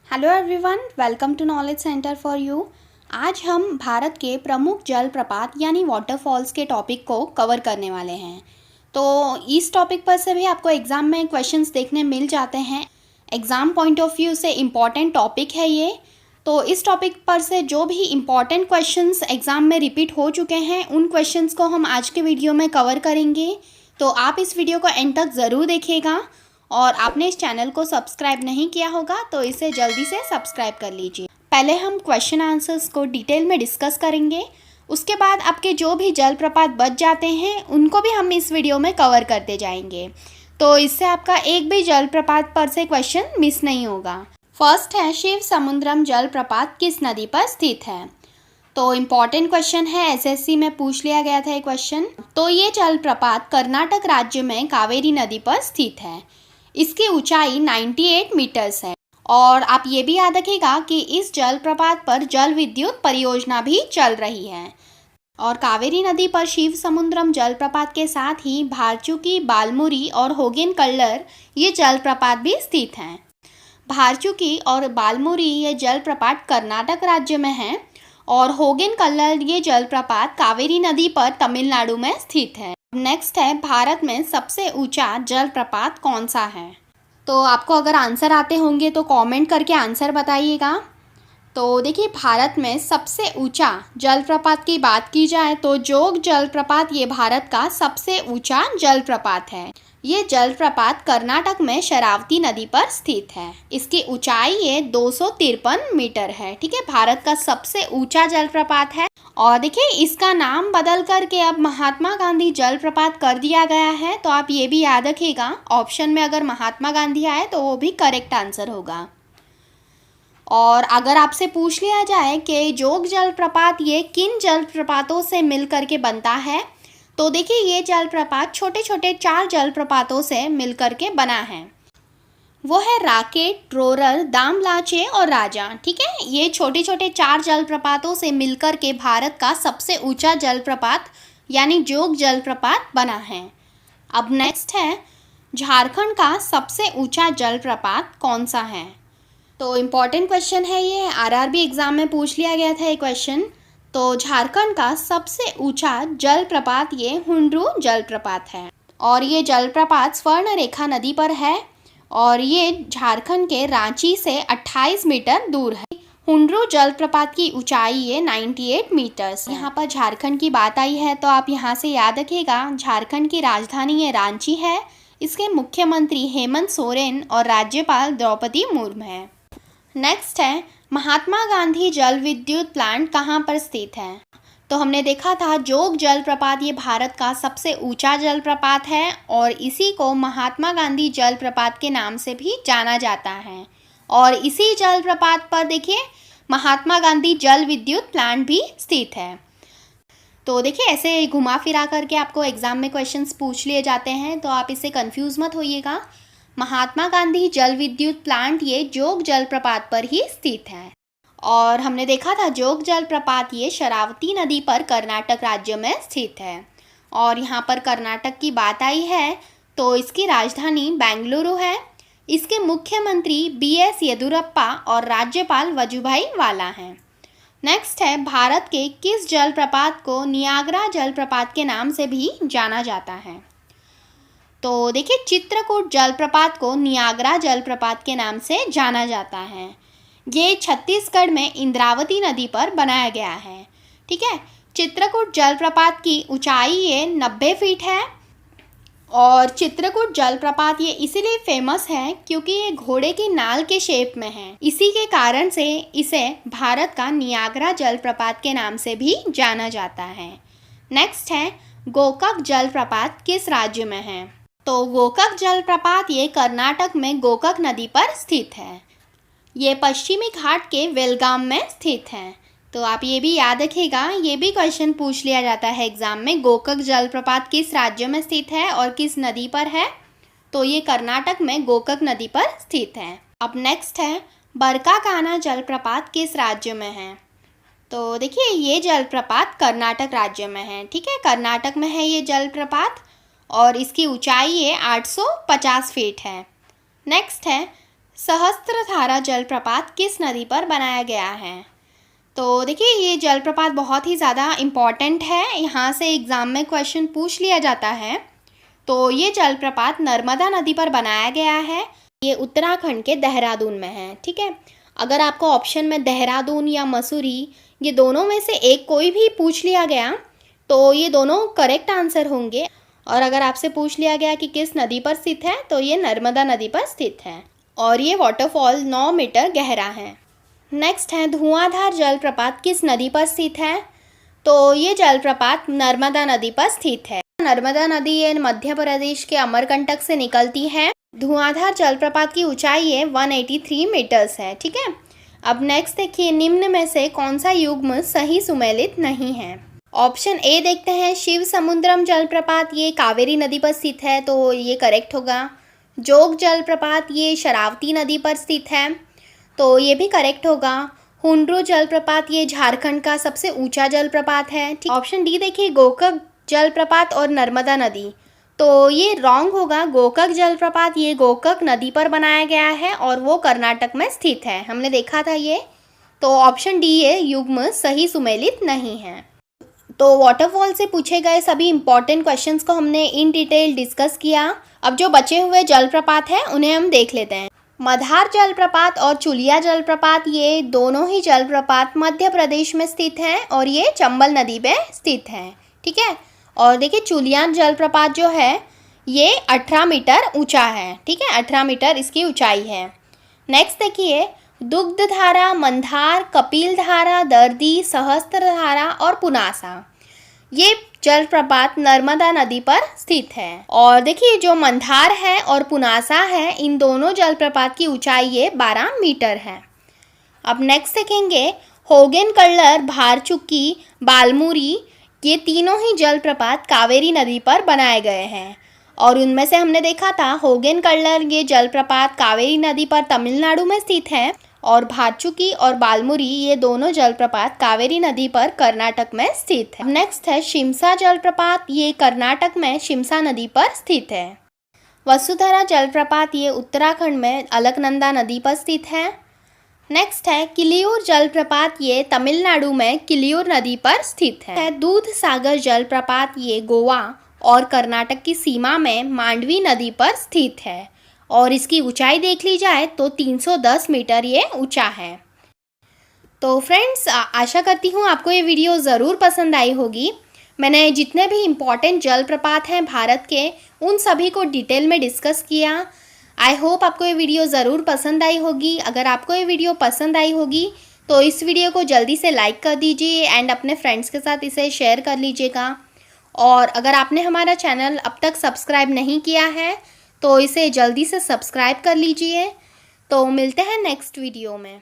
Hello everyone, welcome to knowledge centre for you. आज हम भारत के प्रमुख जलप्रपात यानी वाटरफॉल्स के टॉपिक को कवर करने वाले हैं। तो इस टॉपिक पर से भी आपको एग्ज़ाम में क्वेश्चंस देखने मिल जाते हैं। एग्ज़ाम पॉइंट ऑफ व्यू से इम्पॉर्टेंट टॉपिक है ये। तो इस टॉपिक पर से जो भी इम्पॉर्टेंट क्वेश्चंस एग्ज़ाम में रिपीट हो चुके हैं उन क्वेश्चंस को हम आज के वीडियो में कवर करेंगे। तो आप इस वीडियो को एंड तक ज़रूर देखिएगा और आपने इस चैनल को सब्सक्राइब नहीं किया होगा तो इसे जल्दी से सब्सक्राइब कर लीजिए। पहले हम क्वेश्चन आंसर्स को डिटेल में डिस्कस करेंगे, उसके बाद आपके जो भी जलप्रपात बच जाते हैं उनको भी हम इस वीडियो में कवर करते जाएंगे। तो इससे आपका एक भी जलप्रपात पर से क्वेश्चन मिस नहीं होगा। फर्स्ट है, शिव समुद्रम जलप्रपात किस नदी पर स्थित है? तो इम्पॉर्टेंट क्वेश्चन है, एसएससी में पूछ लिया गया था ये क्वेश्चन। तो ये जलप्रपात कर्नाटक राज्य में कावेरी नदी पर स्थित है। इसकी ऊंचाई 98 मीटर्स है। और आप ये भी याद रखिएगा कि इस जलप्रपात पर जल विद्युत परियोजना भी चल रही है। और कावेरी नदी पर शिव समुद्रम जलप्रपात के साथ ही भारचुकी, बालमुरी और होगेन कल्लर ये जलप्रपात भी स्थित हैं। भारचुकी और बालमुरी ये जलप्रपात कर्नाटक राज्य में हैं और होगेन कल्लर ये जलप्रपात कावेरी नदी पर तमिलनाडु में स्थित है। नेक्स्ट है, भारत में सबसे ऊंचा जलप्रपात कौन सा है? तो आपको अगर आंसर आते होंगे तो कमेंट करके आंसर बताइएगा। तो देखिए, भारत में सबसे ऊंचा जलप्रपात की बात की जाए तो जोग जलप्रपात ये भारत का सबसे ऊंचा जलप्रपात है। ये जलप्रपात कर्नाटक में शरावती नदी पर स्थित है। इसकी ऊंचाई ये 253 मीटर है। ठीक है, भारत का सबसे ऊंचा जलप्रपात है। और देखिए, इसका नाम बदल करके अब महात्मा गांधी जलप्रपात कर दिया गया है। तो आप ये भी याद रखिएगा, ऑप्शन में अगर महात्मा गांधी आए तो वो भी करेक्ट आंसर होगा। और अगर आपसे पूछ लिया जाए कि जोग जलप्रपात ये किन जलप्रपातों से मिल करके बनता है, तो देखिए ये जलप्रपात छोटे छोटे 4 जलप्रपातों से मिल करके बना है। वो है राकेट, रोरर, दामलाचे और राजा। ठीक है, ये छोटे छोटे 4 जलप्रपातों से मिलकर के भारत का सबसे ऊंचा जलप्रपात यानी जोग जलप्रपात बना है। अब नेक्स्ट है, झारखंड का सबसे ऊंचा जलप्रपात कौन सा है? तो इम्पॉर्टेंट क्वेश्चन है ये, आरआरबी एग्ज़ाम में पूछ लिया गया था ये क्वेश्चन। तो झारखंड का सबसे ऊंचा जलप्रपात ये हुंड्रू जलप्रपात है और ये जलप्रपात स्वर्णरेखा नदी पर है और ये झारखंड के रांची से 28 मीटर दूर है। हुंड्रू जलप्रपात की ऊंचाई ये 98 मीटर्स है। यहाँ पर झारखंड की बात आई है तो आप यहाँ से याद रखिएगा, झारखंड की राजधानी ये रांची है। इसके मुख्यमंत्री हेमंत सोरेन और राज्यपाल द्रौपदी मुर्मू है। नेक्स्ट है, महात्मा गांधी जल विद्युत प्लांट कहाँ पर स्थित है? तो हमने देखा था जोग जलप्रपात ये भारत का सबसे ऊंचा जलप्रपात है और इसी को महात्मा गांधी जलप्रपात के नाम से भी जाना जाता है। और इसी जलप्रपात पर देखिए महात्मा गांधी जल विद्युत प्लांट भी स्थित है। तो देखिए, ऐसे घुमा फिरा करके आपको एग्जाम में क्वेश्चंस पूछ लिए जाते हैं, तो आप इससे कंफ्यूज मत होइएगा। महात्मा गांधी जल विद्युत प्लांट ये जोग जलप्रपात पर ही स्थित है। और हमने देखा था जोग जलप्रपात ये शरावती नदी पर कर्नाटक राज्य में स्थित है। और यहाँ पर कर्नाटक की बात आई है तो इसकी राजधानी बेंगलुरु है। इसके मुख्यमंत्री BS येदियुरप्पा और राज्यपाल वजुभाई वाला हैं। नेक्स्ट है, भारत के किस जलप्रपात को नियाग्रा जलप्रपात के नाम से भी जाना जाता है? तो देखिए, चित्रकूट जलप्रपात को नियाग्रा जलप्रपात के नाम से जाना जाता है। ये छत्तीसगढ़ में इंद्रावती नदी पर बनाया गया है। ठीक है, चित्रकूट जलप्रपात की ऊंचाई ये 90 फीट है। और चित्रकूट जलप्रपात ये इसीलिए फेमस है क्योंकि ये घोड़े की नाल के शेप में है। इसी के कारण से इसे भारत का नियाग्रा जलप्रपात के नाम से भी जाना जाता है। नेक्स्ट है, गोकाक जलप्रपात किस राज्य में है? तो गोकाक जलप्रपात ये कर्नाटक में गोकाक नदी पर स्थित है। ये पश्चिमी घाट के बेलगाम में स्थित है। तो आप ये भी याद रखिएगा, ये भी क्वेश्चन पूछ लिया जाता है एग्जाम में, गोकाक जलप्रपात किस राज्य में स्थित है और किस नदी पर है? तो ये कर्नाटक में गोकाक नदी पर स्थित है। अब नेक्स्ट है, बरकाकाना जलप्रपात किस राज्य में है? तो देखिए, ये जलप्रपात कर्नाटक राज्य में है। ठीक है, कर्नाटक में है ये जलप्रपात और इसकी ऊंचाई ये 850 फीट है। नेक्स्ट है, सहस्त्रधारा जलप्रपात किस नदी पर बनाया गया है? तो देखिए, ये जलप्रपात बहुत ही ज़्यादा इम्पॉर्टेंट है, यहाँ से एग्ज़ाम में क्वेश्चन पूछ लिया जाता है। तो ये जलप्रपात नर्मदा नदी पर बनाया गया है। ये उत्तराखंड के देहरादून में है। ठीक है, अगर आपको ऑप्शन में देहरादून या मसूरी ये दोनों में से एक कोई भी पूछ लिया गया तो ये दोनों करेक्ट आंसर होंगे। और अगर आपसे पूछ लिया गया कि किस नदी पर स्थित है तो ये नर्मदा नदी पर स्थित है और ये वाटरफॉल 9 मीटर गहरा है। नेक्स्ट है धुआंधार जलप्रपात किस नदी पर स्थित है? तो ये जलप्रपात नर्मदा नदी पर स्थित है। नर्मदा नदी ये मध्य प्रदेश के अमरकंटक से निकलती है। धुआंधार जलप्रपात की ऊंचाई है 183 मीटर्स है। ठीक है, अब नेक्स्ट देखिए, निम्न में से कौन सा युग्म सही सुमेलित नहीं है? ऑप्शन ए देखते हैं, शिव समुद्रम जलप्रपात ये कावेरी नदी पर स्थित है, तो ये करेक्ट होगा। जोग जलप्रपात ये शरावती नदी पर स्थित है, तो ये भी करेक्ट होगा। हुंड्रू जलप्रपात ये झारखंड का सबसे ऊंचा जलप्रपात है। ठीक, ऑप्शन डी देखिए, गोकक जलप्रपात और नर्मदा नदी, तो ये रॉन्ग होगा। गोकक जलप्रपात ये गोकक नदी पर बनाया गया है और वो कर्नाटक में स्थित है, हमने देखा था ये। तो ऑप्शन डी ये युग्म सही सुमेलित नहीं है। तो वाटरफॉल से पूछे गए सभी इंपॉर्टेंट क्वेश्चंस को हमने इन डिटेल डिस्कस किया। अब जो बचे हुए जलप्रपात हैं उन्हें हम देख लेते हैं। मधार जलप्रपात और चुलिया जलप्रपात ये दोनों ही जलप्रपात मध्य प्रदेश में स्थित हैं और ये चंबल नदी पे स्थित हैं। ठीक है, और देखिए चुलिया जलप्रपात जो है ये 18 मीटर ऊंचा है। ठीक है, 18 मीटर इसकी ऊंचाई है। नेक्स्ट देखिए, दुग्धधारा, मंदार, कपिलधारा, दर्दी, सहस्त्रधारा और पुनासा ये जलप्रपात नर्मदा नदी पर स्थित है। और देखिए जो मंदार है और पुनासा है इन दोनों जलप्रपात की ऊंचाई ये 12 मीटर है। अब नेक्स्ट देखेंगे, होगेन कल्लर, भारचुक्की, बालमुरी ये तीनों ही जलप्रपात कावेरी नदी पर बनाए गए हैं और उनमें से हमने देखा था होगेन कल्लर ये जलप्रपात कावेरी नदी पर तमिलनाडु में स्थित है और भारचुक्की और बालमुरी ये दोनों जलप्रपात कावेरी नदी पर कर्नाटक में स्थित है। नेक्स्ट है शिमसा जलप्रपात, ये कर्नाटक में शिमसा नदी पर स्थित है। वसुधरा जलप्रपात ये उत्तराखंड में अलकनंदा नदी पर स्थित है। नेक्स्ट है किलियूर जलप्रपात, ये तमिलनाडु में किलियूर नदी पर स्थित है। दूध सागर जलप्रपात ये गोवा और कर्नाटक की सीमा में मांडवी नदी पर स्थित है और इसकी ऊंचाई देख ली जाए तो 310 मीटर ये ऊंचा है। तो फ्रेंड्स, आशा करती हूँ आपको ये वीडियो ज़रूर पसंद आई होगी। मैंने जितने भी इम्पॉर्टेंट जलप्रपात हैं भारत के उन सभी को डिटेल में डिस्कस किया। आई होप आपको ये वीडियो ज़रूर पसंद आई होगी। अगर आपको ये वीडियो पसंद आई होगी तो इस वीडियो को जल्दी से लाइक कर दीजिए एंड अपने फ्रेंड्स के साथ इसे शेयर कर लीजिएगा। और अगर आपने हमारा चैनल अब तक सब्सक्राइब नहीं किया है तो इसे जल्दी से सब्सक्राइब कर लीजिए। तो मिलते हैं नेक्स्ट वीडियो में।